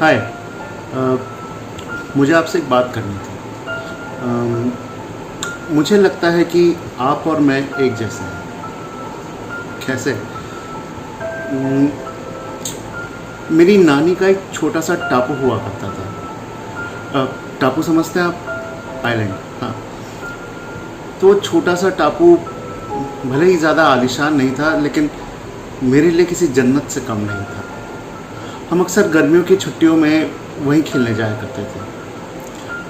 हाय। मुझे आपसे एक बात करनी थी। मुझे लगता है कि आप और मैं एक जैसे हैं। कैसे? उम, मेरी नानी का एक छोटा सा टापू हुआ करता था। टापू समझते हैं आप? आइलैंड। हाँ। तो वो छोटा सा टापू भले ही ज़्यादा आलीशान नहीं था, लेकिन मेरे लिए किसी जन्नत से कम नहीं था। हम अक्सर गर्मियों की छुट्टियों में वहीं खेलने जाया करते थे।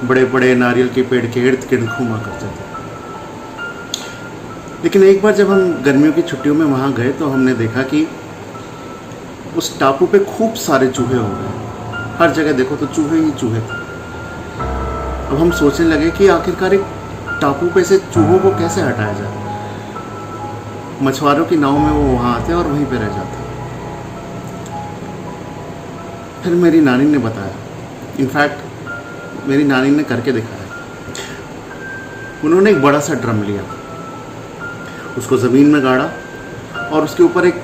बड़े बड़े नारियल के पेड़ के इर्द गिर्द घूमा करते थे। लेकिन एक बार जब हम गर्मियों की छुट्टियों में वहाँ गए तो हमने देखा कि उस टापू पे खूब सारे चूहे हो गए। हर जगह देखो तो चूहे ही चूहे थे। अब हम सोचने लगे कि आखिरकार एक टापू पे से चूहों को कैसे हटाया जाए। मछुआरों की नाव में वो वहाँ आते और वहीं पे रह जाते। फिर मेरी नानी ने बताया, इनफैक्ट मेरी नानी ने करके दिखाया। उन्होंने एक बड़ा सा ड्रम लिया, उसको ज़मीन में गाड़ा और उसके ऊपर एक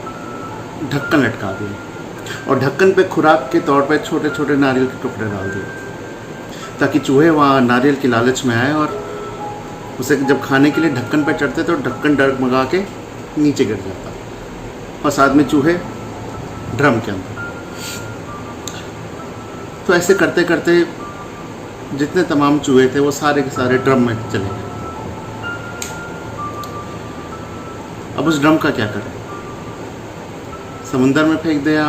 ढक्कन लटका दिया और ढक्कन पे खुराक के तौर पे छोटे छोटे नारियल के टुकड़े डाल दिए, ताकि चूहे वहाँ नारियल की लालच में आए और उसे जब खाने के लिए ढक्कन पे चढ़ते तो ढक्कन डगमगा के नीचे गिर जाता और साथ में चूहे ड्रम के अंदर। तो ऐसे करते करते जितने तमाम चूहे थे वो सारे के सारे ड्रम में चले गए। अब उस ड्रम का क्या करें? समुंदर में फेंक दें या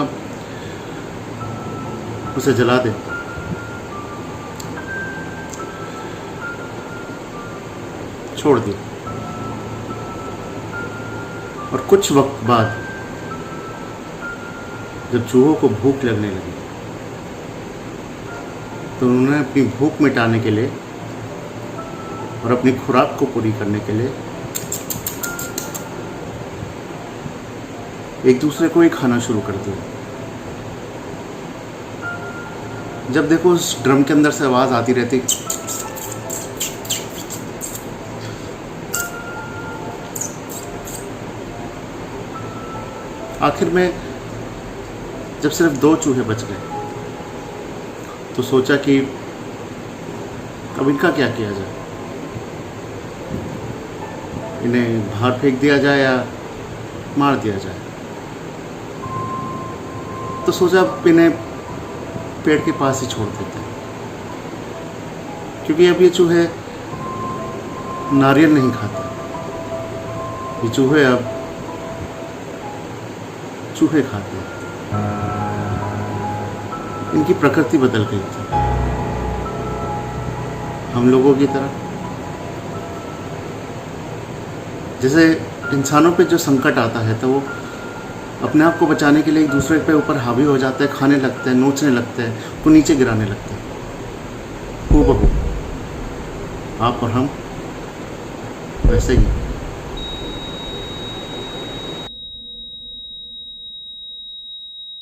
उसे जला दें? छोड़ दिया। और कुछ वक्त बाद जब चूहों को भूख लगने लगी तो उन्होंने अपनी भूख मिटाने के लिए और अपनी खुराक को पूरी करने के लिए एक दूसरे को ही खाना शुरू कर दिया। जब देखो उस ड्रम के अंदर से आवाज़ आती रहती, आखिर में जब सिर्फ 2 चूहे बच गए तो सोचा कि अब इनका क्या किया जाए। इन्हें बाहर फेंक दिया जाए या मार दिया जाए। तो सोचा अब इन्हें पेड़ के पास ही छोड़ देते हैं, क्योंकि अब ये चूहे नारियल नहीं खाते। ये चूहे अब चूहे खाते हैं। इनकी प्रकृति बदल गई थी हम लोगों की तरह। जैसे इंसानों पे जो संकट आता है तो वो अपने आप को बचाने के लिए एक दूसरे पे ऊपर हावी हो जाते हैं, खाने लगते हैं, नोचने लगते हैं, को नीचे गिराने लगते हैं। हूबहू आप और हम वैसे ही।